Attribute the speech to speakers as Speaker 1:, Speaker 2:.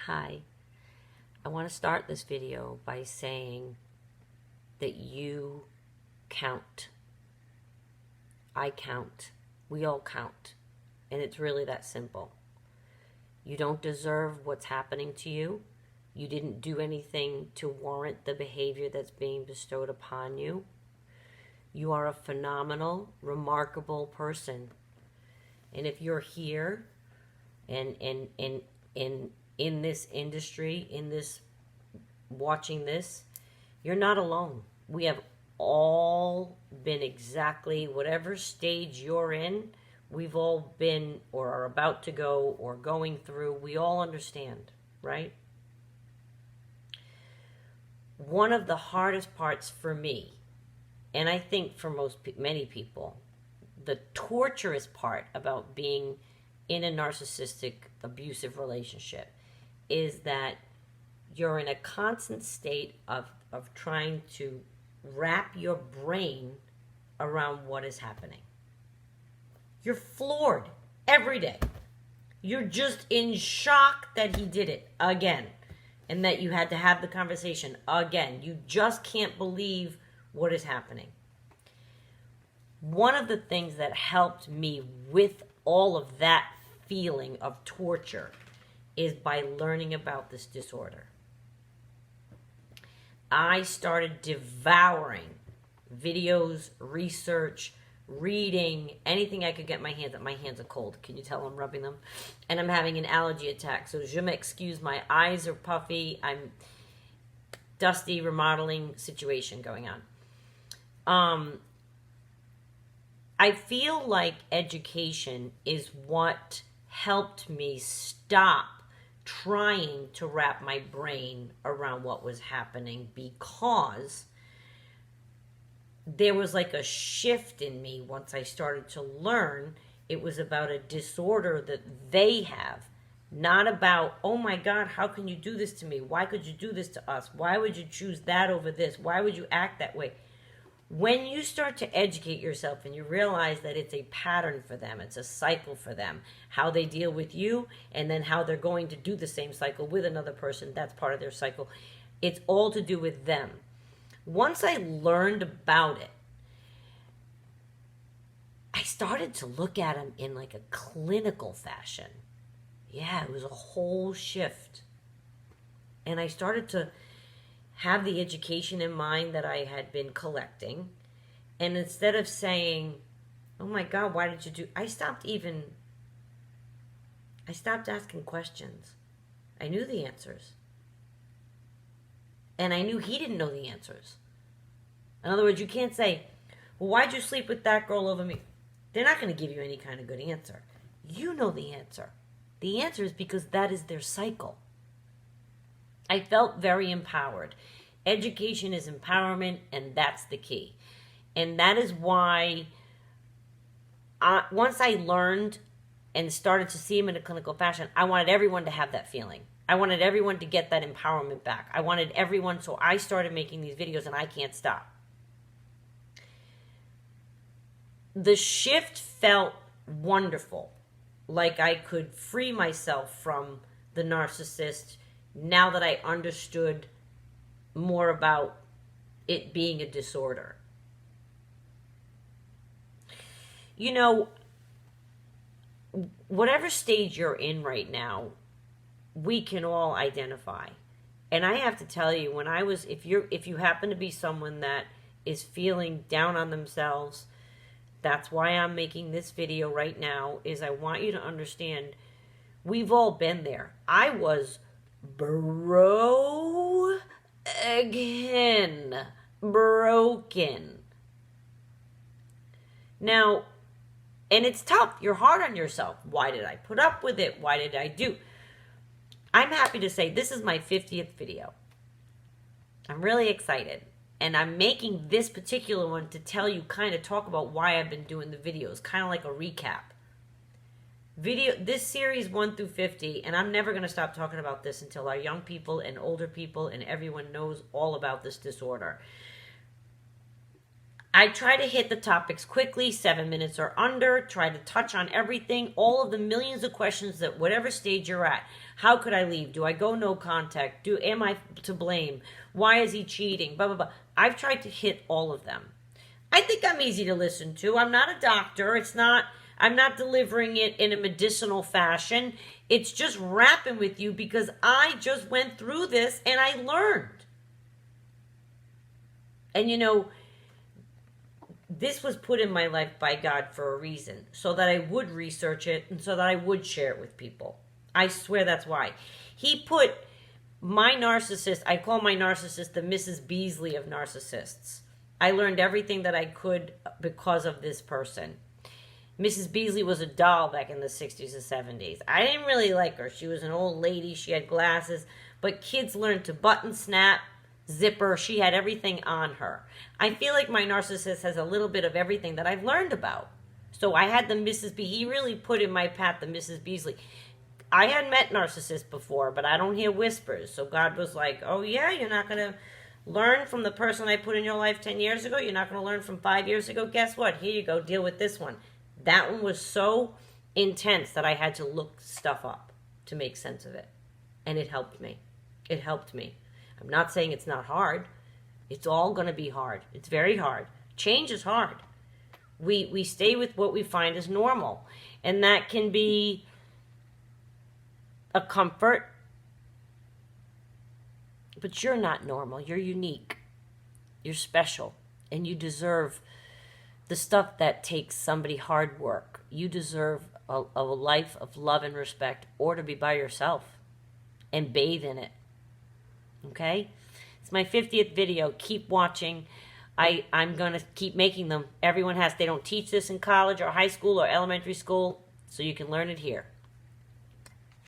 Speaker 1: Hi, I want to start this video by saying that you count. I count. We all count. And it's really that simple. You don't deserve what's happening to you. You didn't do anything to warrant the behavior that's being bestowed upon you. You are a phenomenal, remarkable person. And if you're here and in this industry, watching this, you're not alone. We have all been exactly whatever stage you're in. We've all been or are about to go or going through. We all understand, right? One of the hardest parts for me, and I think for many people, the torturous part about being in a narcissistic, abusive relationship is that you're in a constant state of trying to wrap your brain around what is happening. You're floored every day. You're just in shock that he did it again and that you had to have the conversation again. You just can't believe what is happening. One of the things that helped me with all of that feeling of torture is by learning about this disorder. I started devouring videos, research, reading, anything I could get my hands on. My hands are cold. Can you tell I'm rubbing them? And I'm having an allergy attack. So je m'excuse, my eyes are puffy. I'm dusty, remodeling situation going on. I feel like education is what helped me stop trying to wrap my brain around what was happening, because there was like a shift in me once I started to learn it was about a disorder that they have, not about, oh my God, how can you do this to me? Why could you do this to us? Why would you choose that over this? Why would you act that way? When you start to educate yourself and you realize that it's a pattern for them, it's a cycle for them, how they deal with you and then how they're going to do the same cycle with another person, that's part of their cycle. It's all to do with them. Once I learned about it, I started to look at them in like a clinical fashion. Yeah, it was a whole shift. And I started to have the education in mind that I had been collecting. And instead of saying, oh my God, why did you do? I stopped asking questions. I knew the answers. And I knew he didn't know the answers. In other words, you can't say, well, why'd you sleep with that girl over me? They're not going to give you any kind of good answer. You know the answer. The answer is because that is their cycle. I felt very empowered. Education is empowerment, and that's the key. And that is why once I learned and started to see him in a clinical fashion, I wanted everyone to have that feeling. I wanted everyone to get that empowerment back. I wanted everyone, so I started making these videos, and I can't stop. The shift felt wonderful, like I could free myself from the narcissist now that I understood more about it being a disorder. You know, whatever stage you're in right now, we can all identify. And I have to tell you, when I was, if you happen to be someone that is feeling down on themselves, that's why I'm making this video right now, is I want you to understand we've all been there. I was broken. Now, and it's tough. You're hard on yourself. Why did I put up with it? Why did I do? I'm happy to say this is my 50th video. I'm really excited. And I'm making this particular one to tell you, kind of talk about why I've been doing the videos, kind of like a recap. This series 1 through 50, and I'm never going to stop talking about this until our young people and older people and everyone knows all about this disorder. I try to hit the topics quickly, 7 minutes or under, try to touch on everything, all of the millions of questions that whatever stage you're at. How could I leave? Do I go no contact? Am I to blame? Why is he cheating? Blah, blah, blah. I've tried to hit all of them. I think I'm easy to listen to. I'm not a doctor. I'm not delivering it in a medicinal fashion. It's just rapping with you because I just went through this and I learned. And you know, this was put in my life by God for a reason, so that I would research it and so that I would share it with people. I swear that's why. He put my narcissist, I call my narcissist the Mrs. Beasley of narcissists. I learned everything that I could because of this person. Mrs. Beasley was a doll back in the 60s and 70s. I didn't really like her. She was an old lady. She had glasses. But kids learned to button snap, zipper. She had everything on her. I feel like my narcissist has a little bit of everything that I've learned about. So I had the Mrs. B. He really put in my path the Mrs. Beasley. I had met narcissists before, but I don't hear whispers. So God was like, oh yeah, you're not going to learn from the person I put in your life 10 years ago. You're not going to learn from 5 years ago. Guess what? Here you go. Deal with this one. That one was so intense that I had to look stuff up to make sense of it. And it helped me. It helped me. I'm not saying it's not hard. It's all going to be hard. It's very hard. Change is hard. We stay with what we find is normal. And that can be a comfort. But you're not normal. You're unique. You're special. And you deserve the stuff that takes somebody hard work. You deserve a life of love and respect, or to be by yourself and bathe in it. Okay? It's my 50th video. Keep watching. I'm going to keep making them. Everyone has. They don't teach this in college or high school or elementary school, so you can learn it here.